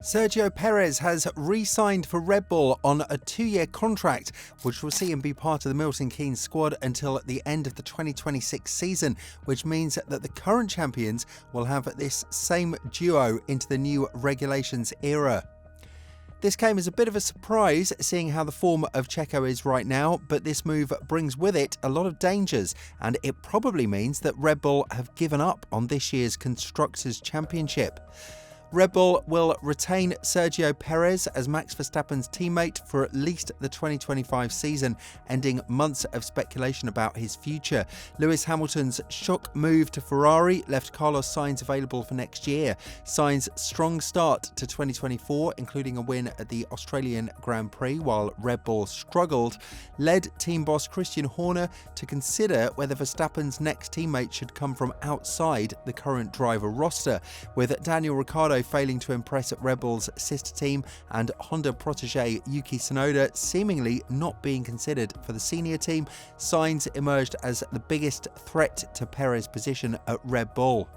Sergio Perez has re-signed for Red Bull on a 2-year contract, which will see him be part of the Milton Keynes squad until the end of the 2026 season, which means that the current champions will have this same duo into the new regulations era. This came as a bit of a surprise, seeing how the form of Checo is right now, but this move brings with it a lot of dangers, and it probably means that Red Bull have given up on this year's Constructors Championship. Red Bull will retain Sergio Perez as Max Verstappen's teammate for at least the 2025 season, ending months of speculation about his future. Lewis Hamilton's shock move to Ferrari left Carlos Sainz available for next year. Sainz's strong start to 2024, including a win at the Australian Grand Prix while Red Bull struggled, led team boss Christian Horner to consider whether Verstappen's next teammate should come from outside the current driver roster, with Daniel Ricciardo failing to impress at Red Bull's sister team and Honda protege Yuki Tsunoda seemingly not being considered for the senior team. Sainz emerged as the biggest threat to Perez's position at Red Bull.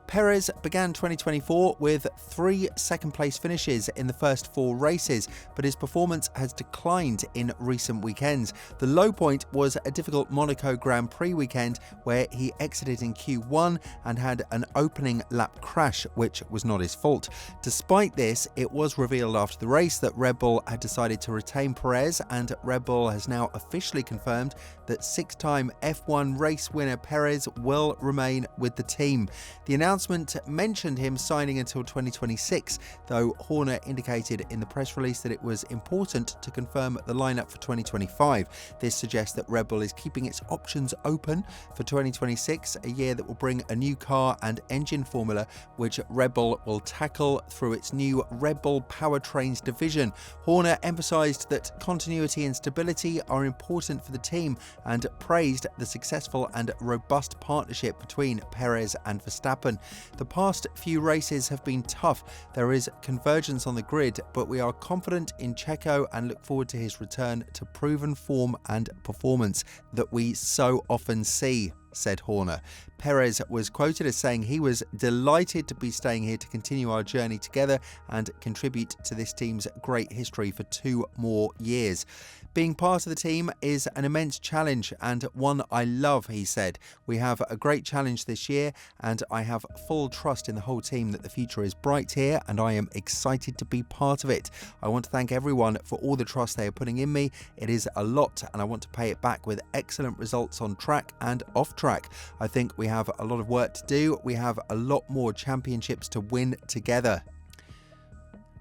Perez began 2024 with 3 second-place finishes in the first 4 races, but his performance has declined in recent weekends. The low point was a difficult Monaco Grand Prix weekend where he exited in Q1 and had an opening lap crash, which was not his fault. Despite this, it was revealed after the race that Red Bull had decided to retain Perez, and Red Bull has now officially confirmed that 6-time F1 race winner Perez will remain with the team. The announcement mentioned him signing until 2026, though Horner indicated in the press release that it was important to confirm the lineup for 2025. This suggests that Red Bull is keeping its options open for 2026, a year that will bring a new car and engine formula, which Red Bull will tackle through its new Red Bull Powertrains division. Horner emphasized that continuity and stability are important for the team and praised the successful and robust partnership between Perez and Verstappen. The past few races have been tough. There is convergence on the grid, but we are confident in Checo and look forward to his return to proven form and performance that we so often see, said Horner. Perez was quoted as saying he was delighted to be staying here to continue our journey together and contribute to this team's great history for 2 more years. Being part of the team is an immense challenge and one I love, he said. We have a great challenge this year and I have full trust in the whole team that the future is bright here and I am excited to be part of it. I want to thank everyone for all the trust they are putting in me. It is a lot and I want to pay it back with excellent results on track and off track. I think we have a lot of work to do. We have a lot more championships to win together.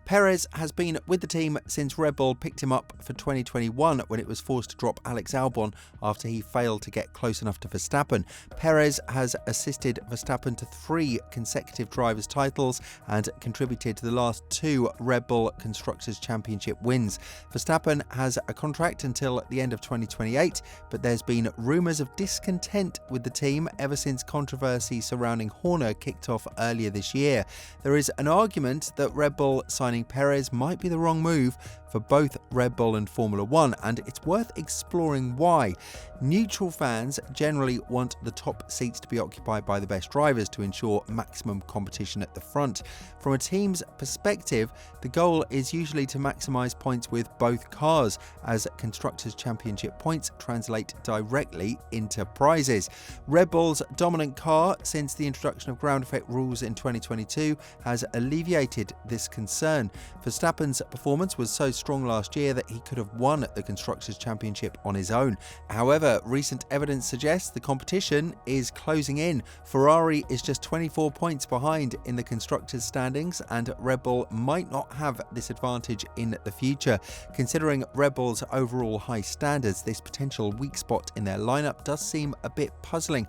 Perez has been with the team since Red Bull picked him up for 2021 when it was forced to drop Alex Albon after he failed to get close enough to Verstappen. Perez has assisted Verstappen to 3 consecutive drivers' titles and contributed to the last 2 Red Bull Constructors Championship wins. Verstappen has a contract until the end of 2028, but there's been rumours of discontent with the team ever since controversy surrounding Horner kicked off earlier this year. There is an argument that Red Bull signing Perez might be the wrong move for both Red Bull and Formula One, and it's worth exploring why. Neutral fans generally want the top seats to be occupied by the best drivers to ensure maximum competition at the front. From a team's perspective, the goal is usually to maximise points with both cars, as Constructors' Championship points translate directly into prizes. Red Bull's dominant car since the introduction of ground effect rules in 2022 has alleviated this concern. Verstappen's performance was so strong last year that he could have won the Constructors' Championship on his own. However, recent evidence suggests the competition is closing in. Ferrari is just 24 points behind in the Constructors' standings, and Red Bull might not have this advantage in the future. Considering Red Bull's overall high standards, this potential weak spot in their lineup does seem a bit puzzling.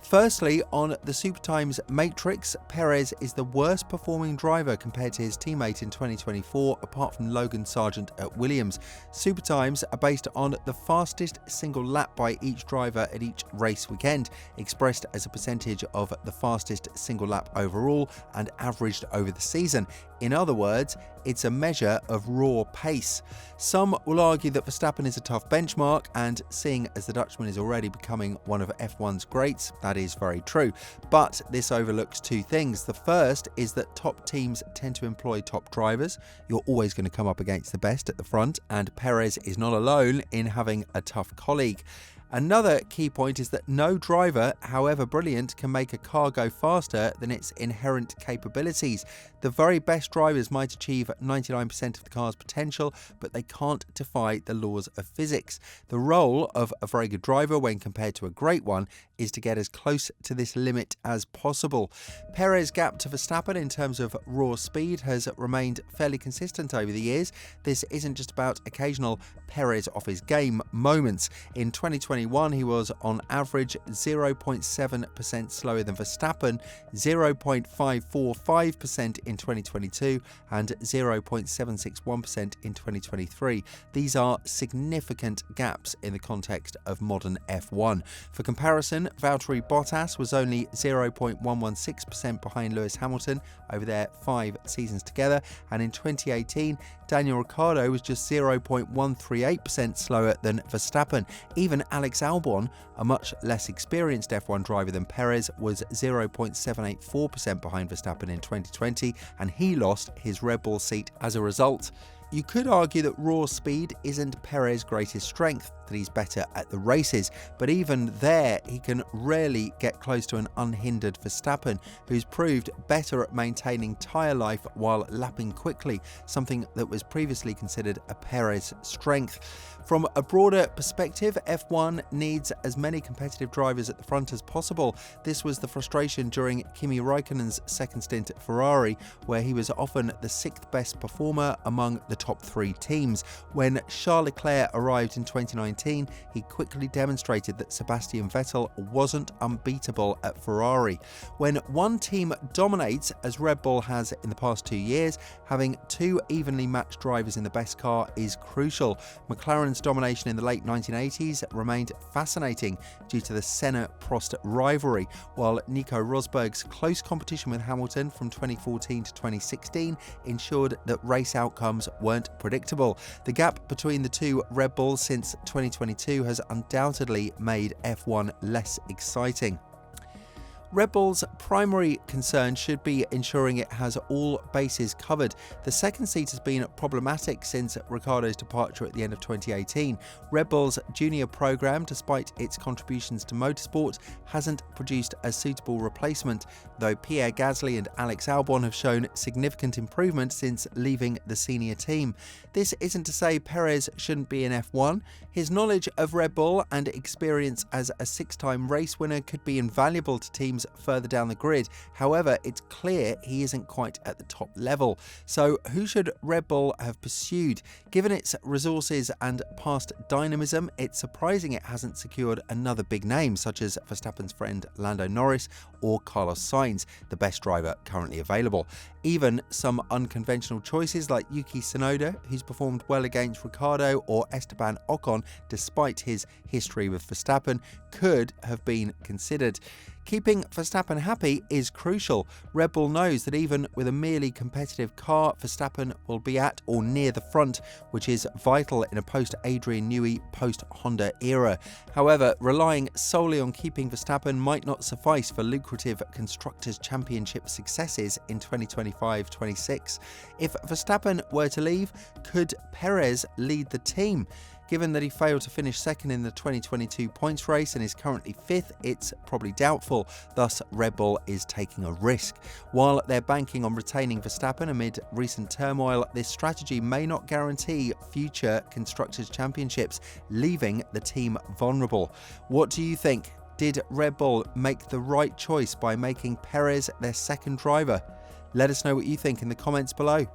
Firstly, on the Supertimes matrix, Perez is the worst performing driver compared to his teammate in 2024, apart from Logan Sargent at Williams. Supertimes are based on the fastest single lap by each driver at each race weekend, expressed as a percentage of the fastest single lap overall and averaged over the season. In other words, it's a measure of raw pace. Some will argue that Verstappen is a tough benchmark, and seeing as the Dutchman is already becoming one of F1's greats, that is very true. But this overlooks two things. The first is that top teams tend to employ top drivers. You're always going to come up against the best at the front, and Perez is not alone in having a tough colleague. Another key point is that no driver, however brilliant, can make a car go faster than its inherent capabilities. The very best drivers might achieve 99% of the car's potential, but they can't defy the laws of physics. The role of a very good driver, when compared to a great one, is to get as close to this limit as possible. Perez's gap to Verstappen in terms of raw speed has remained fairly consistent over the years. This isn't just about occasional Perez off his game moments. In 2021, he was on average 0.7% slower than Verstappen, 0.545% in 2022, and 0.761% in 2023. These are significant gaps in the context of modern F1. For comparison, Valtteri Bottas was only 0.116% behind Lewis Hamilton over their 5 seasons together, and in 2018, Daniel Ricciardo was just 0.138% slower than Verstappen. Even Alex Albon, a much less experienced F1 driver than Perez, was 0.784% behind Verstappen in 2020, and he lost his Red Bull seat as a result. You could argue that raw speed isn't Perez's greatest strength, that he's better at the races, but even there he can rarely get close to an unhindered Verstappen, who's proved better at maintaining tyre life while lapping quickly, something that was previously considered a Perez strength. From a broader perspective, F1 needs as many competitive drivers at the front as possible. This was the frustration during Kimi Raikkonen's second stint at Ferrari, where he was often the 6th best performer among the top 3 teams. When Charles Leclerc arrived in 2019, he quickly demonstrated that Sebastian Vettel wasn't unbeatable at Ferrari. When one team dominates, as Red Bull has in the past 2 years, having 2 evenly matched drivers in the best car is crucial. McLaren's domination in the late 1980s remained fascinating due to the Senna-Prost rivalry, while Nico Rosberg's close competition with Hamilton from 2014 to 2016 ensured that race outcomes weren't predictable. The gap between the two Red Bulls since 2022 has undoubtedly made F1 less exciting. Red Bull's primary concern should be ensuring it has all bases covered. The second seat has been problematic since Ricciardo's departure at the end of 2018. Red Bull's junior program, despite its contributions to motorsport, hasn't produced a suitable replacement, though Pierre Gasly and Alex Albon have shown significant improvement since leaving the senior team. This isn't to say Perez shouldn't be in F1. His knowledge of Red Bull and experience as a 6-time race winner could be invaluable to teams further down the grid. However, it's clear he isn't quite at the top level. So who should Red Bull have pursued? Given its resources and past dynamism, it's surprising it hasn't secured another big name such as Verstappen's friend Lando Norris or Carlos Sainz, the best driver currently available. Even some unconventional choices like Yuki Tsunoda, who's performed well against Ricciardo, or Esteban Ocon despite his history with Verstappen, could have been considered. Keeping Verstappen happy is crucial. Red Bull knows that even with a merely competitive car, Verstappen will be at or near the front, which is vital in a post-Adrian Newey, post-Honda era. However, relying solely on keeping Verstappen might not suffice for lucrative Constructors Championship successes in 2025-26. If Verstappen were to leave, could Perez lead the team? Given that he failed to finish second in the 2022 points race and is currently 5th, it's probably doubtful. Thus, Red Bull is taking a risk. While they're banking on retaining Verstappen amid recent turmoil, this strategy may not guarantee future Constructors' Championships, leaving the team vulnerable. What do you think? Did Red Bull make the right choice by making Perez their second driver? Let us know what you think in the comments below.